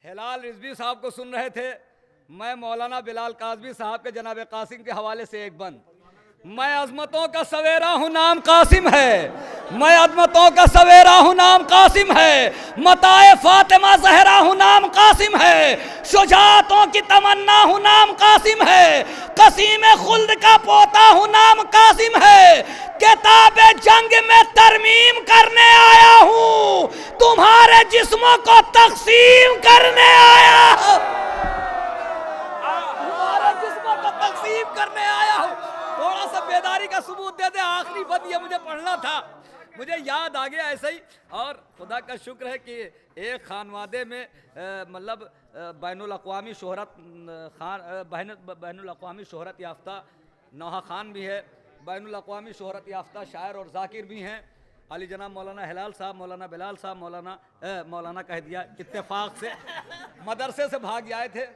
हिलाल रिजवी साहब को सुन रहे थे। मैं मौलाना बिलाल काज़मी साहब के जनाब कासिम के हवाले से एक बंद। मैं अजमतों का सवेरा हूँ नाम कासिम है, मैं अजमतों का सवेरा हूँ नाम कासिम है, मताए फातिमा जहरा हूँ नाम कासिम है, शुजातों की तमन्ना हूँ नाम कासिम है, कसीम खुल्द का पोता हूँ नाम कासिम है, किताबे जंग में तरमीम करने आया हूँ, तुम्हारे जिस्मों को तकसीम करने आया हूँ, तुम्हारे जिस्मों को तकसीम करने आया हूँ। थोड़ा सा बेदारी का सबूत दे दे, आखिरी बद ये मुझे पढ़ना था, मुझे याद आ गया ऐसे ही। और खुदा का शुक्र है कि एक खानवादे में मतलब बैनुल अक़वामी शोहरत बैनुल अक़वामी शोहरत याफ्ता नौहा खान भी है, बैनुल अक़वामी शोहरत याफ्ता शायर और ज़ाकिर भी हैं। अली जनाब मौलाना हिलाल साहब, मौलाना बिलाल साहब, मौलाना कह दिया इत्तेफाक से मदरसे से भाग आए थे,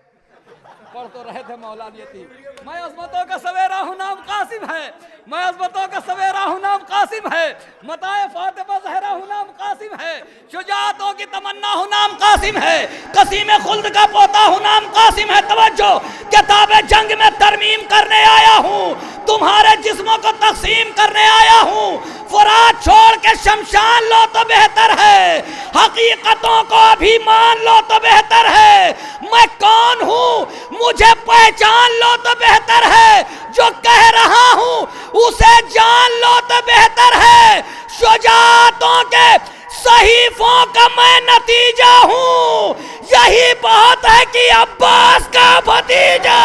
पढ़ तो रहे थे मौलानियती। मैं अज़मतों का सवेरा हूँ नाम कासिम है, मैं अज़मतों का सवेरा हूँ नाम कासिम है, मताए फातिमा ज़हरा हूँ नाम कासिम है, शुजाअतों की तमन्ना हूँ नाम कासिम है, कसीम खुल्द का पोता हूँ नाम कासिम है। तवज्जो, किताबे जंग में तरमीम करने आया हूँ, तुम्हारे जिस्मों को तकसीम करने आया हूँ, फुरात छोड़ के शमशान लो तो बेहतर है, हकीकतों को अभी मान लो तो बेहतर है, मैं कौन हूँ मुझे पहचान लो तो बेहतर है, जो कह रहा हूँ उसे जान लो तो बेहतर है, शुजाअतों के सहीफों का मैं नतीजा हूँ, यही बात है कि अब्बास का भतीजा।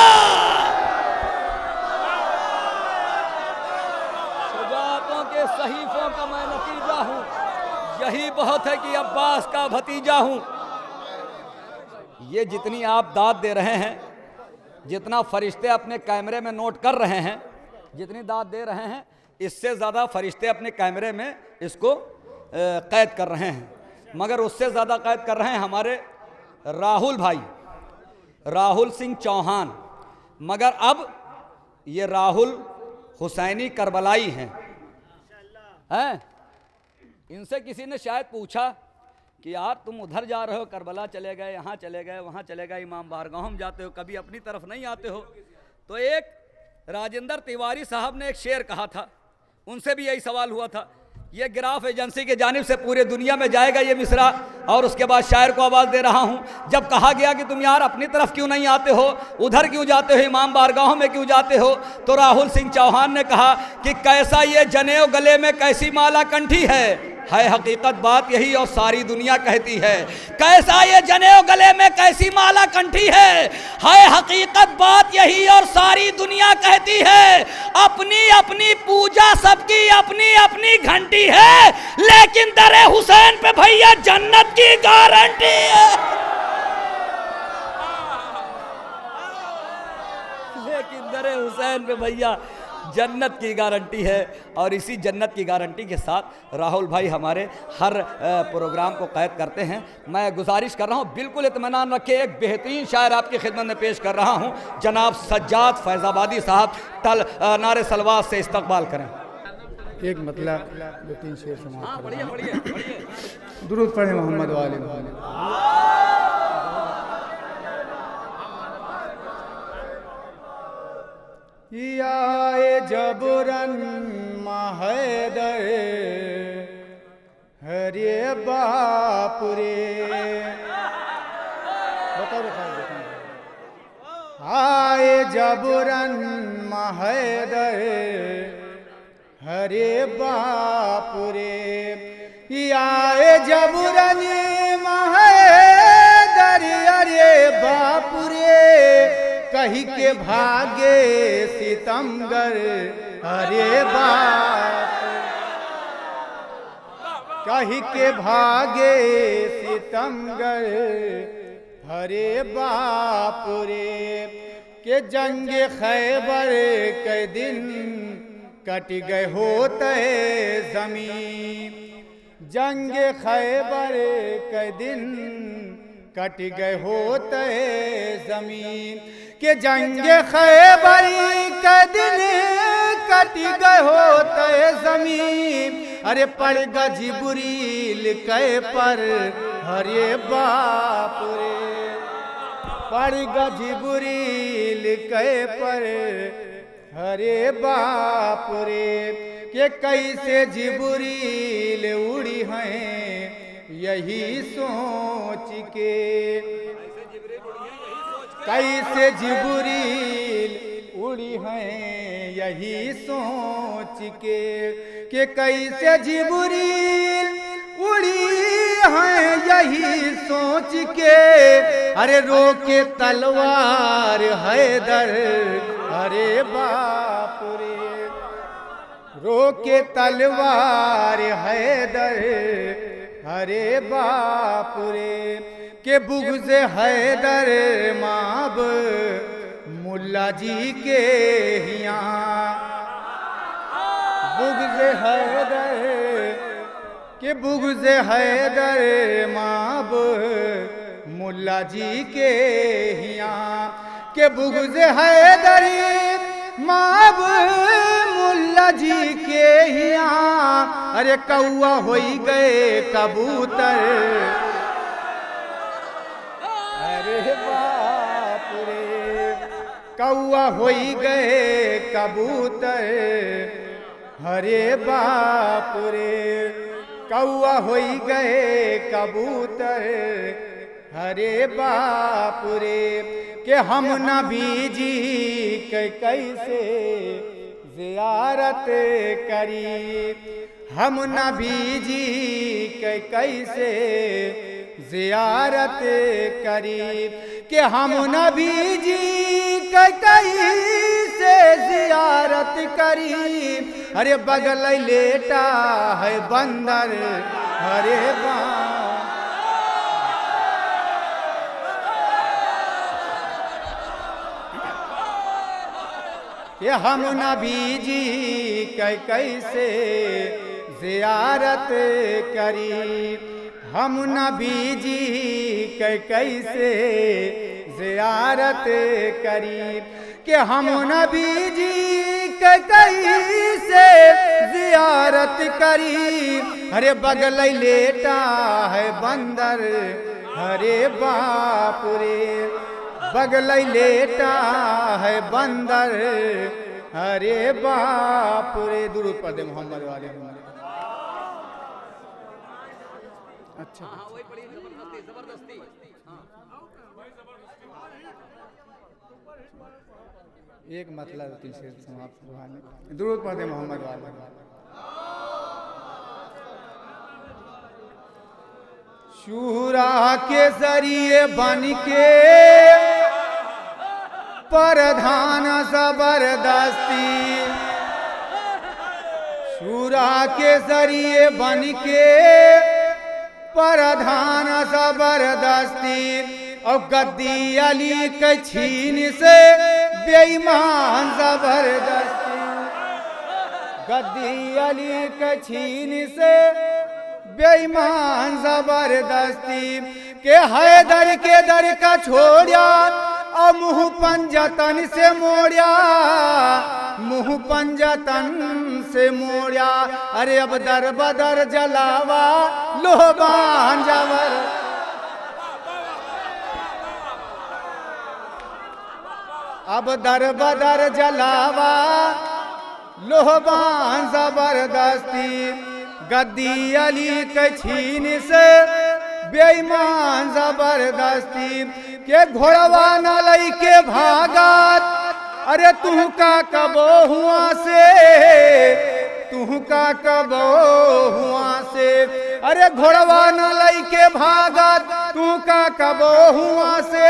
शुजाअतों के सहीफों का मैं नतीजा हूँ, यही बहुत है कि अब्बास का भतीजा हूँ। ये जितनी आप दाद दे रहे हैं, जितना फरिश्ते अपने कैमरे में नोट कर रहे हैं, जितनी दाद दे रहे हैं, इससे ज़्यादा फरिश्ते अपने कैमरे में इसको कैद कर रहे हैं, मगर उससे ज़्यादा कैद कर रहे हैं हमारे राहुल भाई, राहुल सिंह चौहान। मगर अब ये राहुल हुसैनी करबलाई हैं। इनसे किसी ने शायद पूछा कि यार तुम उधर जा रहे हो, करबला चले गए, यहाँ चले गए, वहाँ चले गए, इमाम बारगाह में जाते हो, कभी अपनी तरफ नहीं आते हो। तो एक राजेंद्र तिवारी साहब ने एक शेर कहा था, उनसे भी यही सवाल हुआ था। ये गिराफ एजेंसी के जानिब से पूरे दुनिया में जाएगा ये मिसरा, और उसके बाद शायर को आवाज़ दे रहा हूँ। जब कहा गया कि तुम यार अपनी तरफ क्यों नहीं आते हो, उधर क्यों जाते हो, इमाम बारगाहों में क्यों जाते हो, तो राहुल सिंह चौहान ने कहा कि कैसा ये जनेऊ गले में कैसी माला कंठी है हकीकत बात यही और सारी दुनिया कहती है। कैसा ये जनेऊ गले में कैसी माला कंठी है हकीकत बात यही और सारी दुनिया कहती है। अपनी अपनी पूजा सबकी अपनी अपनी घंटी है, लेकिन दरे हुसैन पे भैया जन्नत की गारंटी है, लेकिन दरे हुसैन पे भैया जन्नत की गारंटी है। और इसी जन्नत की गारंटी के साथ राहुल भाई हमारे हर प्रोग्राम को कैद करते हैं। मैं गुजारिश कर रहा हूं, बिल्कुल इत्मीनान रखे, एक बेहतरीन शायर आपकी खिदमत में पेश कर रहा हूं, जनाब सज्जाद फैजाबादी साहब तल नारे सलवात से इस्तकबाल करें। एक मतलब 2-3 शेर समाप्त। बढ़िए दुरूद पढ़े मोहम्मद वाले। आए जबरन महैदर हरे बाप रे, आए जबरन महैदर हरे बाप रे, आए जबरन महैदर अरे बाप रे, कही के भागे सितमगर अरे बाप, कही के भागे सितमगर हरे बाप रे, के जंग खैबर के दिन कट गए होते जमीन, जंग खैबर के दिन कट गए होते जमीन, के जंग खैबर के दिन कट गए होते जमीन, अरे पड़ गजिबरील कै पर हरे बाप रे। पड़ गजिबरील कहे पर हरे बाप रे के कैसे जिबरील उड़ी हैं यही सोच के, कैसे जिबरील उड़ी हैं यही सोच के कैसे जिबरील उड़ी हैं यही सोच के। अरे रोके तलवार हैदर अरे बाप रे, रोके तलवार हैदर अरे बाप रे के बुग़्ज़ हैदर माब मुल्ला जी के यहाँ, बुग़्ज़ हैदर के बुग़्ज़ हैदर माब मुल्ला जी के यहाँ, के बुग़्ज़ हैदर माब मुल्ला जी के यहाँ। अरे कौआ होई गए कबूतर अरे बाप रे, कौआ होई गए कबूतर हरे बाप रे, कौआ होई गए कबूतर हरे बाप रे के हम नबी जी के कैसे ज़ियारत करी, हम नबी जी के कैसे ज़ियारत करी कि हम नबी जी के कैसे ज़ियारत करी। अरे बगल लेटा है बंदर हरे कि हम नबी जी के कैसे ज़ियारत करी, हम नबी जी के कैसे ज़ियारत करी कि हम नबी जी के कैसे ज़ियारत करी। अरे बगल लेटा है बंदर हरे बाप रे, बगल लेटा है बंदर अरे बाप रे। दुरूद पढ़ दे मोहम्मद वाले। अच्छा वही पड़ी जबरदस्ती। एक मतलब तीन शेर समाप्त हुआ। दुरूद पढ़ दे मोहम्मद वाले। शूरा के जरिए बन के प्रधान जबरदस्ती, शूरा के जरिए बन के प्रधान जबरदस्ती और गद्दी अली के छीन से बेईमान जबरदस्ती, गद्दी अली के छीन से बेईमान जबरदस्ती के हैदर के दर का छोड़िया और मुँह पंजतन से मोड़िया, मुँह पंजतन से मोड़िया। अरे अब दर बदर जलावा लोहबान जबर, अब दर बदर जलावा लोहबान जबरदस्ती गद्दी अली के छीन से बेईमान जबरदस्ती के घोड़वा न लई के भागत। अरे तू का कबो हुआ से, तू का कबो हुआ से। अरे घोड़वा न लई के भागत तू का कबो हुआ से,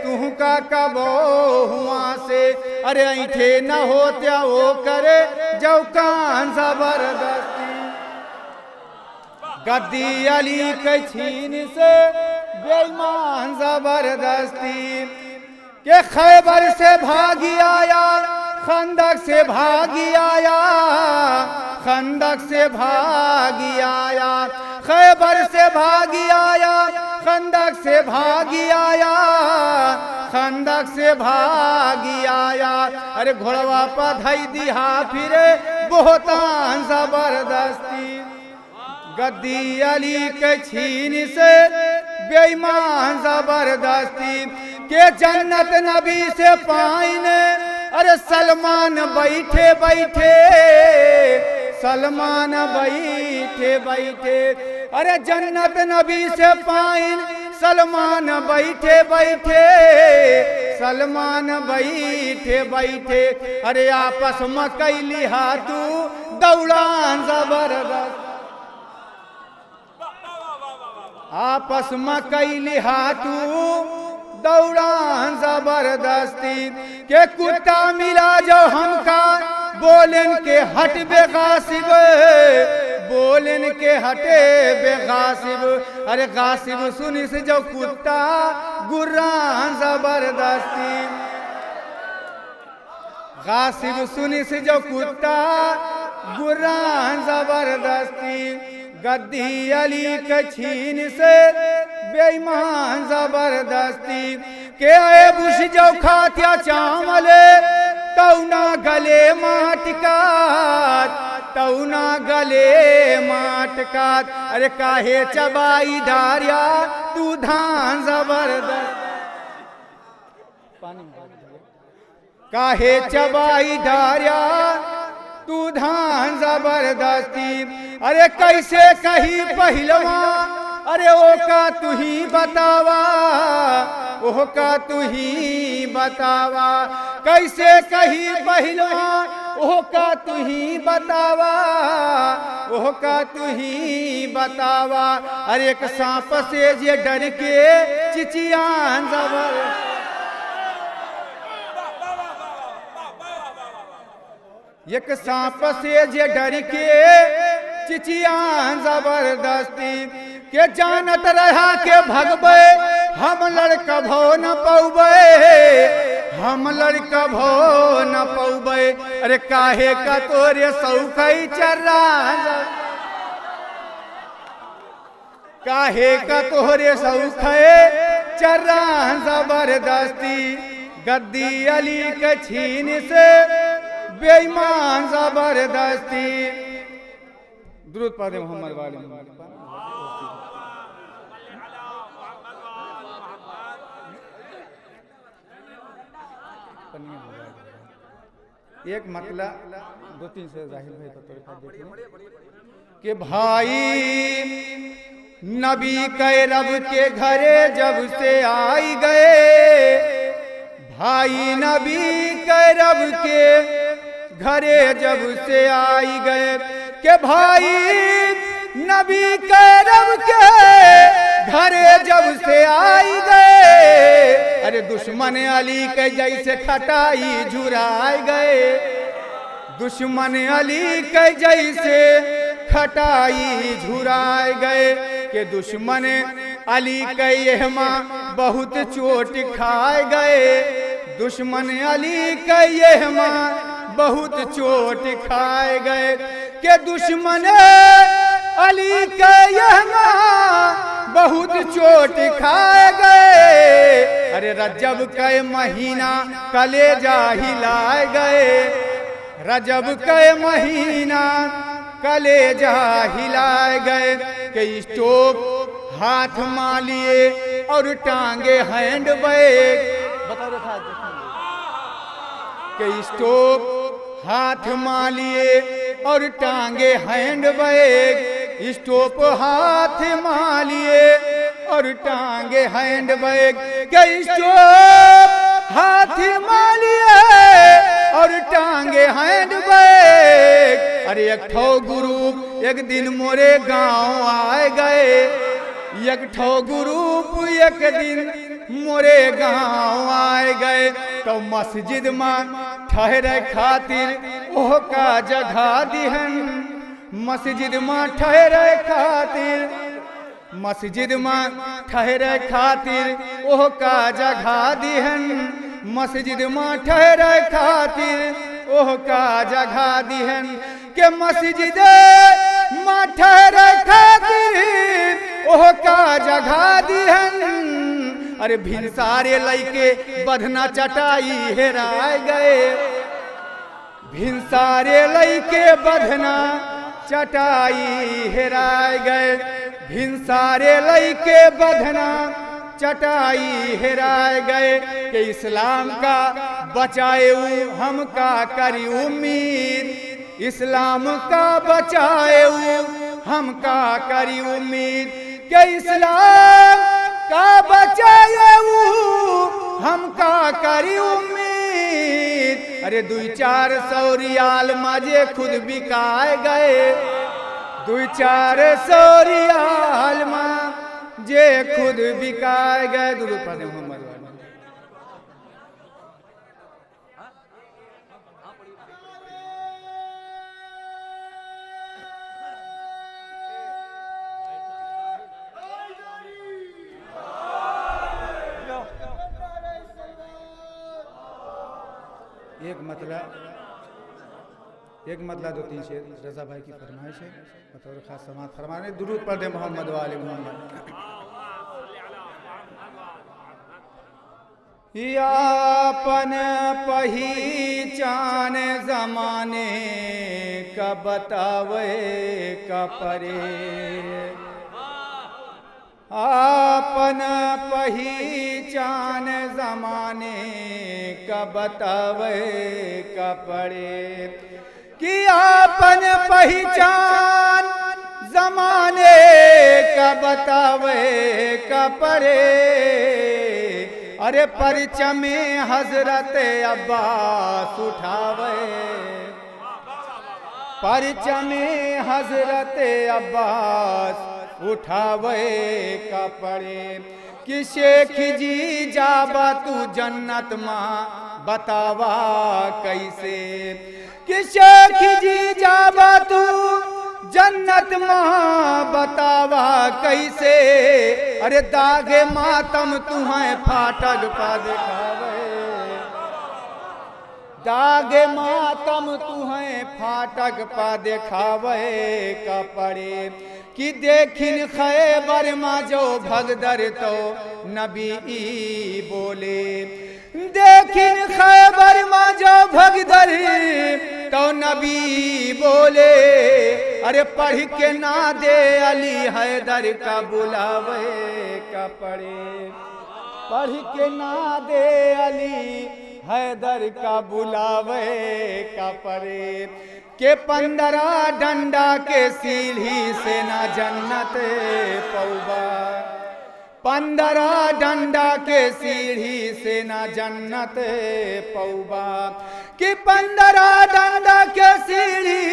तू का कबो हुआ से। अरे ऐठे न होत्या वो करे जब कान जबरदस्ती गद्दी अली के छीन से बेईमान जबरदस्ती के खैबर से भागी आया, खंदक से भागी आया, खंदक से भागी आया, खैबर से भागी आया, खंदक से भागी आया, खंदक से भागी आया। अरे घोड़वा पर धई दिहा फिरे बहुतान जबरदस्ती गद्दी अली के छीन से बेईमान जबरदस्ती के जन्नत नबी से पाइने। अरे सलमान बैठे बैठे, सलमान बैठे बैठे, अरे जन्नत नबी से पाइन। सलमान बैठे बैठे, सलमान बैठे बैठे, अरे आपस में कैली हाथू दौड़ान जबरदस्त, आपस में कैली हाथू दौड़ान जबरदस्ती के कुत्ता मिला जो हमका बोलन के हट बेगासिब, बोलन के हटे बेगासिब। अरे गासिब सुनी से जो कुत्ता गुर्रान जबरदस्ती, गासिब सुनी से जो कुत्ता गुर्रान जबरदस्ती। गद्दी अली के छीन से बेईमान जबरदस्ती के आए बुश जो खात्या चावले तौना गले माटकात, तौना गले माटकात। अरे काहे चबाई डारिया तू धान जबरदस्त, काहे चबाई डारिया तू धान जबरदस्ती। अरे कैसे कही पहलवा, अरे ओ का तू ही बतावा, ओह का तू ही बतावा। कैसे कही पहलवा, ओह का तू ही बतावा, ओह का तू ही बतावा। अरे एक सांप से जे डर के चिचियान जबर, एक सांप से जे डर के चिचियान जबरदस्ती के जानत रहा के भगबे हम लड़का भो न पौबे, हम लड़का भो न पौबे। अरे काहे का तोरे सौखई चर्रा, काहे का तोरे सौखे चर्रा जबरदस्ती। गद्दी अली के छीन से बेईमान जबरदस्ती। दुरूद पढ़े मोहम्मद वाले एक मतलब दो तीन से जाहिर भाई को देखें कि भाई नबी के रब के घरे जब से आई गए, भाई नबी के रब के घरे जब से आई गए के भाई नबी के रब के घरे जब से आई गए। अरे दुश्मन अली के जैसे खटाई झुराए गए, दुश्मन अली के जैसे खटाई झुराए गए के दुश्मन अली के यहमा बहुत चोट खाए गए, दुश्मन अली के यहमा बहुत चोट खाए गए के दुश्मन अली के यहमा बहुत चोट खाए गए। अरे रजब के महीना कलेजा हिलाए गए, रजब के महीना कलेजा हिलाए गए के स्टोव हाथ मालिए और टांगे हैंड बैग, के स्टोव हाथ मालिए और टांगे हैंड बैग, स्टोव हाथ मालिए और टांगे हैंड बैग के स्टोव हाथ मालिए और टांगे हैंड बैग। अरे एक ठो ग्रुप एक दिन मोरे गांव आए गए, एक ठो ग्रुप एक दिन मोरे गांव आए गए तो मस्जिद में ठहरे खातिर ओह का जगह दिहन, मस्जिद में ठहरे खातिर, मस्जिद में ठहरे खातिर ओह का जगह दिहन, मस्जिद में ठहरे खातिर ओह का जगह दिहन के मस्जिद में ठहरे खातिर ओह का जगह दिहन। अरे भिनसारे लइके बधना चटाई हेराए गए, भिनसारे लइके बधना चटाई हेराए गए, भिनसारे लइके बधना चटाई हेराए गए कि इस्लाम का बचाए हमका करी उम्मीद, इस्लाम का बचाए हमका करी उम्मीद कि इस्लाम का बचाए हमका करी उम्मीद। अरे 200-400 रियाल माजे खुद बिकाए गए, 200-400 रियाल जे खुद बिकाए गए। दुरूद पढ़े मोहम्मद वाले। एक मतलब 2-3 शेर रजा भाई की फरमाइश है, बतौर खास समात फरमाने दुरूद पढ़ दे मोहम्मद वाले मोहम्मद। यापन पहचान जमाने का बतावे का परे, आपन पहचान जमाने का बतावे का पड़े कि आपन पहचान जमाने का बतावे का पड़े। अरे परचमे हजरत अब्बास उठावे, परचमे हजरत अब्बास उठावे का पड़े कि शेख जी जाबा तू जन्नत माँ बतावा कैसे, कि शेख जी जाबा तू जन्नत माँ बतावा कैसे। अरे दागे मातम तुम्हें फाटक पा दिखावे, दागे मातम तुम्हें फाटक पा दिखावे का पड़े कि देखिन खैबर मा जो भगदर तो नबी बोले, देखिन खैबर मा जो भगदर तो नबी बोले। अरे पढ़ के ना दे अली हैदर का बुलावे का पड़े, पढ़ के ना दे अली हैदर का बुलावे का पड़े के 15 डंडा के सीढ़ी से ना जन्नत पौबा, 15 डंडा के सीढ़ी से ना जन्नत पौबा, कि 15 डंडा के सीढ़ी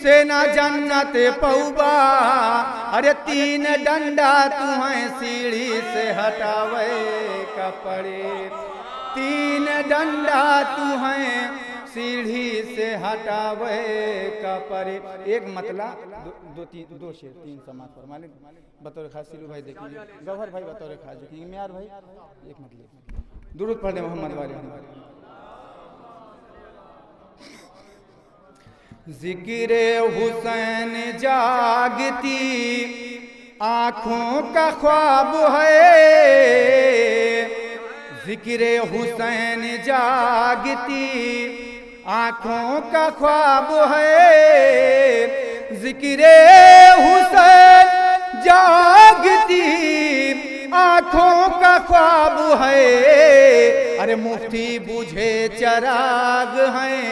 से ना जन्नत पौबा। अरे 3 डंडा तुम्हें सीढ़ी से हटावे का पड़े, 3 डंडा तुम्हें सीढ़ी से हटावे का परे। एक मतला 2 शेर 3 समात पर मालिक बतौर खास सिलू भाई देखिए, गौहर भाई बतौर खास देखिए, मियार भाई एक मतलब दुरूद पढ़ दे मोहम्मद वाले। जिक्रे हुसैन जागती आँखों का ख्वाब है, जिक्रे हुसैन जागती आँखों का ख्वाब है, जिक्रे हुसैन जागती आँखों का ख्वाब है। अरे मुफ्ती बुझे चराग हैं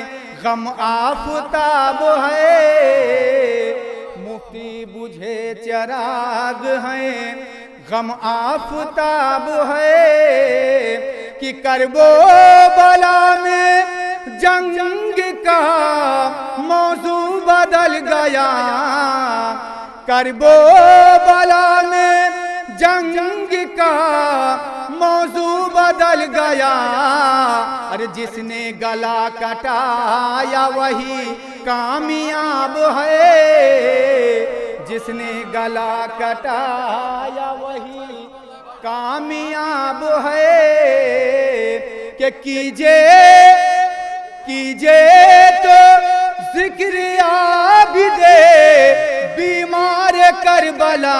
गम आफताब है, मुफ्ती बुझे चराग हैं गम आफताब है, कि करबो बला में जंग का मौजू बदल गया, करबो बला में जंग का मौजू बदल गया। अरे जिसने गला कटाया वही कामयाब है, जिसने गला कटाया वही कामयाब है, कि कीजे तो जिक्र आबिदे बीमार करबला।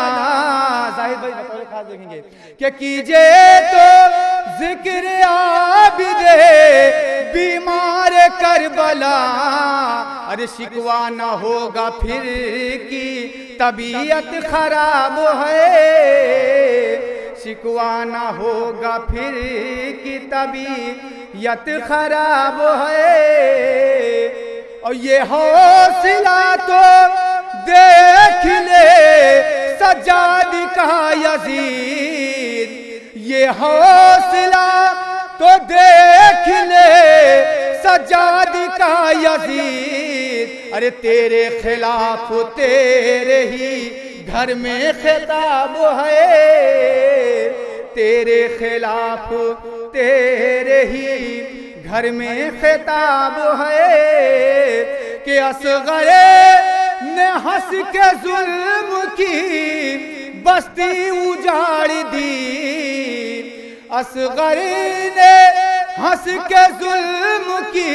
जाहिद भाई बतौर खास देखेंगे कि कीजे तो जिक्र आबिदे बीमार करबला। अरे शिकवा न होगा फिर की तबीयत खराब है, शिकवा ना होगा फिर की तबीयत खराब है। और ये हौसला तो देख ले सज्जाद का यजीद, ये हौसला तो देख ले सज्जाद का यजीद। अरे तेरे खिलाफ तेरे ही घर में खिताब है, तेरे खिलाफ तेरे ही घर में खिताब है कि असगरे ने हंस के जुल्म की बस्ती उजाड़ दी, असगरी ने हंस के जुल्म की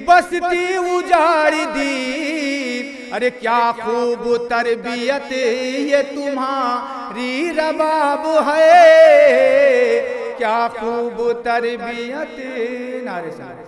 बस्ती उजाड़ दी। अरे क्या खूब तरबियत ये तुम्हारी रबाब है, क्या खूब तरबियत। नारे सारे